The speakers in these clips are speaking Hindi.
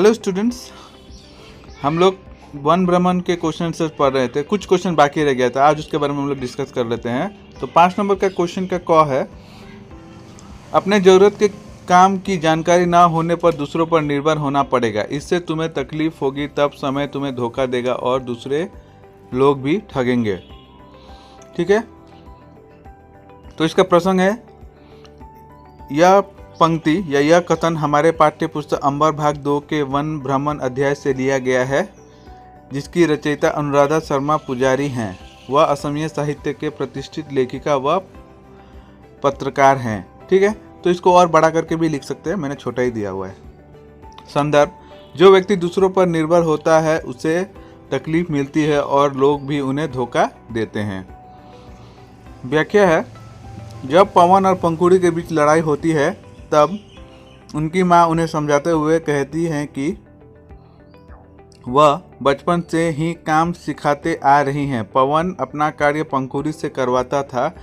हेलो स्टूडेंट्स, हम लोग वन भ्रमण के क्वेश्चन आंसर पढ़ रहे थे। कुछ क्वेश्चन बाकी रह गया था, आज उसके बारे में हम लोग डिस्कस कर लेते हैं। तो 5 नंबर का क्वेश्चन का क है, अपने ज़रूरत के काम की जानकारी ना होने पर दूसरों पर निर्भर होना पड़ेगा। इससे तुम्हें तकलीफ होगी, तब समय तुम्हें धोखा देगा और दूसरे लोग भी ठगेंगे। ठीक है, तो इसका प्रसंग है, यह पंक्ति या यह कथन हमारे पाठ्य पुस्तक अंबर भाग 2 के वन भ्रमण अध्याय से लिया गया है, जिसकी रचयिता अनुराधा शर्मा पुजारी हैं। वह असमिया साहित्य के प्रतिष्ठित लेखिका व पत्रकार हैं। ठीक है, तो इसको और बड़ा करके भी लिख सकते हैं, मैंने छोटा ही दिया हुआ है। संदर्भ, जो व्यक्ति दूसरों पर निर्भर होता है उसे तकलीफ मिलती है और लोग भी उन्हें धोखा देते हैं। व्याख्या है, जब पवन और पंखुड़ी के बीच लड़ाई होती है तब उनकी माँ उन्हें समझाते हुए कहती हैं कि वह बचपन से ही काम सिखाते आ रही हैं। पवन अपना कार्य पंखुड़ी से करवाता था,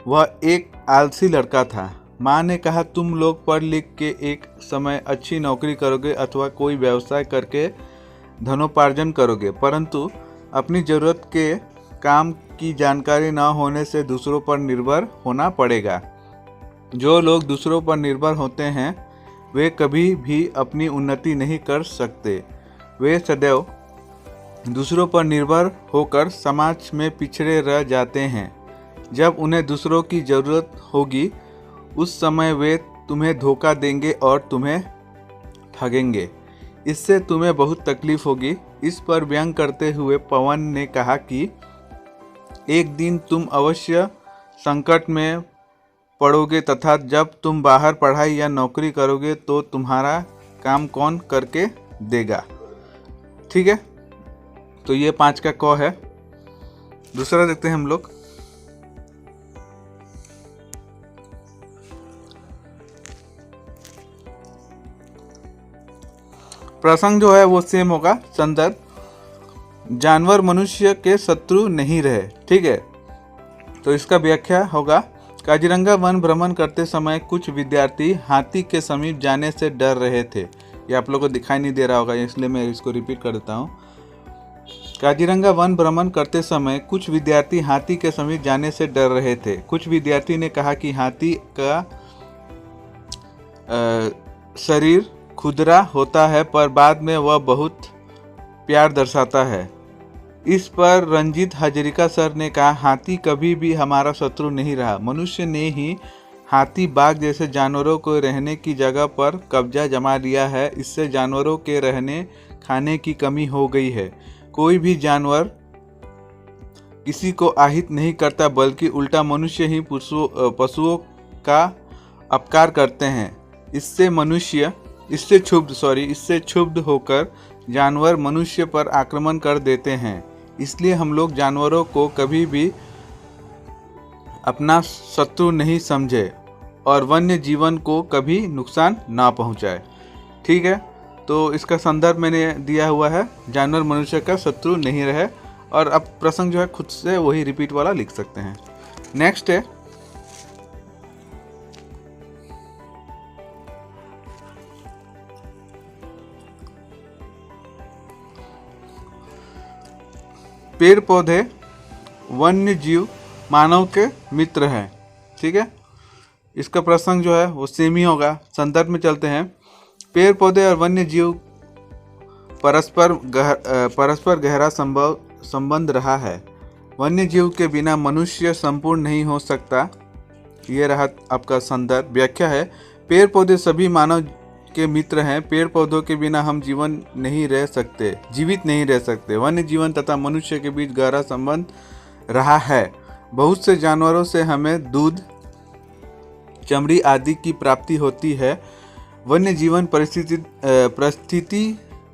वह एक आलसी लड़का था। माँ ने कहा, तुम लोग पढ़ लिख के एक समय अच्छी नौकरी करोगे अथवा कोई व्यवसाय करके धनोपार्जन करोगे, परंतु अपनी ज़रूरत के काम की जानकारी न होने से दूसरों पर निर्भर होना पड़ेगा। जो लोग दूसरों पर निर्भर होते हैं वे कभी भी अपनी उन्नति नहीं कर सकते। वे सदैव दूसरों पर निर्भर होकर समाज में पिछड़े रह जाते हैं। जब उन्हें दूसरों की ज़रूरत होगी उस समय वे तुम्हें धोखा देंगे और तुम्हें ठगेंगे। इससे तुम्हें बहुत तकलीफ होगी। इस पर व्यंग करते हुए पवन ने कहा कि एक दिन तुम अवश्य संकट में पढ़ोगे तथा जब तुम बाहर पढ़ाई या नौकरी करोगे तो तुम्हारा काम कौन करके देगा। ठीक है, तो ये 5 का क है। दूसरा देखते हैं हम लोग। प्रसंग जो है वो सेम होगा। संदर्भ, जानवर मनुष्य के शत्रु नहीं रहे। ठीक है, तो इसका व्याख्या होगा, काजीरंगा वन भ्रमण करते समय कुछ विद्यार्थी हाथी के समीप जाने से डर रहे थे। ये आप लोगों को दिखाई नहीं दे रहा होगा, इसलिए मैं इसको रिपीट कर देता हूँ। काजीरंगा वन भ्रमण करते समय कुछ विद्यार्थी हाथी के समीप जाने से डर रहे थे। कुछ विद्यार्थी ने कहा कि हाथी का शरीर खुरदरा होता है पर बाद में वह बहुत प्यार दर्शाता है। इस पर रंजीत हजरिका सर ने कहा, हाथी कभी भी हमारा शत्रु नहीं रहा। मनुष्य ने ही हाथी बाघ जैसे जानवरों को रहने की जगह पर कब्जा जमा लिया है। इससे जानवरों के रहने खाने की कमी हो गई है। कोई भी जानवर किसी को आहत नहीं करता, बल्कि उल्टा मनुष्य ही पशुओं का अपकार करते हैं। इससे क्षुब्ध होकर जानवर मनुष्य पर आक्रमण कर देते हैं। इसलिए हम लोग जानवरों को कभी भी अपना शत्रु नहीं समझे और वन्य जीवन को कभी नुकसान ना पहुंचाए। ठीक है, तो इसका संदर्भ मैंने दिया हुआ है, जानवर मनुष्य का शत्रु नहीं रहे। और अब प्रसंग जो है खुद से वही रिपीट वाला लिख सकते हैं। नेक्स्ट है, पेड़ पौधे वन्य जीव मानव के मित्र हैं। ठीक है, इसका प्रसंग जो है वो सेम ही होगा। संदर्भ में चलते हैं। पेड़ पौधे और वन्य जीव परस्पर गहरा संबंध रहा है। वन्य जीव के बिना मनुष्य संपूर्ण नहीं हो सकता। ये रहा आपका संदर्भ। व्याख्या है, पेड़ पौधे सभी मानव के मित्र हैं। पेड़ पौधों के बिना हम जीवित नहीं रह सकते। वन्य जीवन तथा मनुष्य के बीच गहरा संबंध रहा है। बहुत से जानवरों से हमें दूध, चमड़ी आदि की प्राप्ति होती है। वन्य जीवन परिस्थिति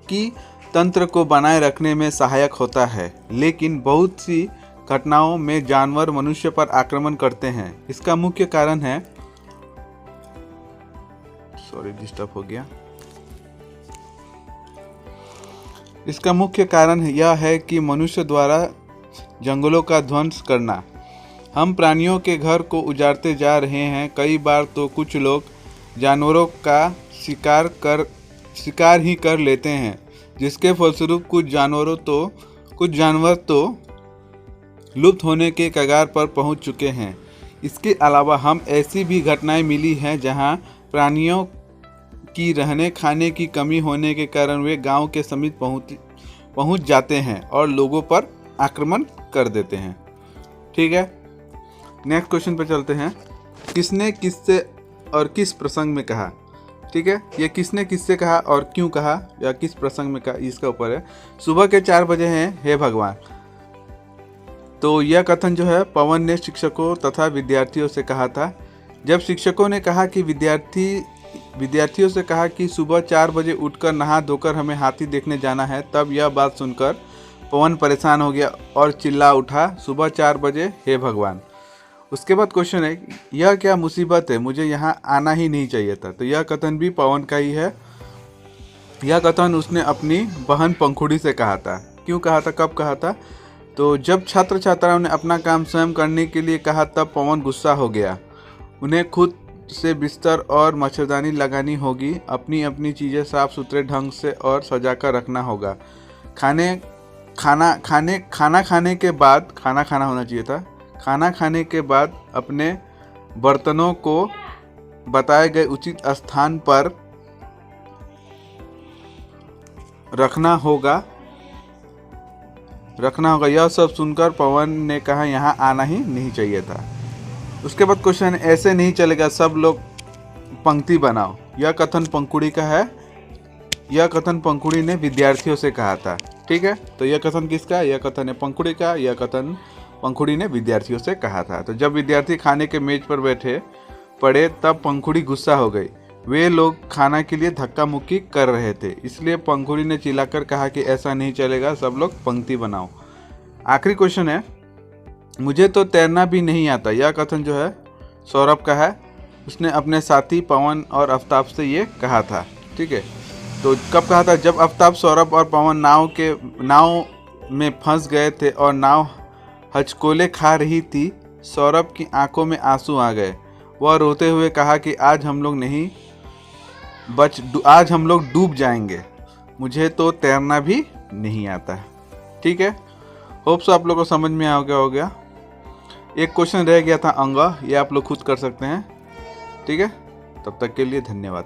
की तंत्र को बनाए रखने में सहायक होता है, लेकिन बहुत सी घटनाओं में जानवर मनुष्य पर आक्रमण करते हैं। इसका मुख्य कारण है, डिस्टर्ब हो गया। इसका मुख्य कारण यह है कि मनुष्य द्वारा जंगलों का ध्वंस करना। हम प्राणियों के घर को उजाड़ते जा रहे हैं। कई बार तो कुछ लोग जानवरों का शिकार कर शिकार ही कर लेते हैं, जिसके फलस्वरूप कुछ जानवर तो लुप्त होने के कगार पर पहुंच चुके हैं। इसके अलावा हम ऐसी भी घटनाएं मिली हैं जहां प्राणियों की रहने खाने की कमी होने के कारण वे गांव के समीप पहुंच जाते हैं और लोगों पर आक्रमण कर देते हैं। ठीक है, नेक्स्ट क्वेश्चन पे चलते हैं। किसने किससे और किस प्रसंग में कहा? ठीक है, ये किसने किससे कहा और क्यों कहा या किस प्रसंग में कहा, इसका ऊपर है। सुबह के 4 बजे हैं, हे भगवान। तो यह कथन जो है पवन ने शिक्षकों तथा विद्यार्थियों से कहा था। जब शिक्षकों ने कहा कि विद्यार्थियों से कहा कि सुबह 4 बजे उठकर नहा धोकर हमें हाथी देखने जाना है, तब यह बात सुनकर पवन परेशान हो गया और चिल्ला उठा, सुबह 4 बजे, हे भगवान। उसके बाद क्वेश्चन है, यह क्या मुसीबत है, मुझे यहाँ आना ही नहीं चाहिए था। तो यह कथन भी पवन का ही है। यह कथन उसने अपनी बहन पंखुड़ी से कहा था। क्यों कहा था, कब कहा था? तो जब छात्र छात्राओं ने अपना काम स्वयं करने के लिए कहा, तब पवन गुस्सा हो गया। उन्हें खुद से बिस्तर और मच्छरदानी लगानी होगी, अपनी अपनी चीज़ें साफ सुथरे ढंग से और सजाकर रखना होगा। खाना खाने के बाद अपने बर्तनों को बताए गए उचित स्थान पर रखना होगा। यह सब सुनकर पवन ने कहा, यहाँ आना ही नहीं चाहिए था। उसके बाद क्वेश्चन, ऐसे नहीं चलेगा, सब लोग पंक्ति बनाओ। यह कथन पंखुड़ी का है। यह कथन पंखुड़ी ने विद्यार्थियों से कहा था। ठीक है, तो यह कथन किसका? यह कथन है पंखुड़ी का। यह कथन पंखुड़ी ने विद्यार्थियों से कहा था। तो जब विद्यार्थी खाने के मेज पर पड़े तब पंखुड़ी गुस्सा हो गई। वे लोग खाना के लिए धक्का मुक्की कर रहे थे, इसलिए पंखुड़ी ने चिल्लाकर कहा कि ऐसा नहीं चलेगा, सब लोग पंक्ति बनाओ। आखिरी क्वेश्चन है, मुझे तो तैरना भी नहीं आता। यह कथन जो है सौरभ का है। उसने अपने साथी पवन और आफ्ताब से ये कहा था। ठीक है, तो कब कहा था? जब आफ्ताब, सौरभ और पवन नाव में फंस गए थे और नाव हचकोले खा रही थी। सौरभ की आंखों में आंसू आ गए। वह रोते हुए कहा कि आज हम लोग डूब जाएंगे, मुझे तो तैरना भी नहीं आता है। ठीक है, होप सो आप लोगों को समझ में आ गया। एक क्वेश्चन रह गया था अंगा, ये आप लोग खुद कर सकते हैं। ठीक है, तब तक के लिए धन्यवाद।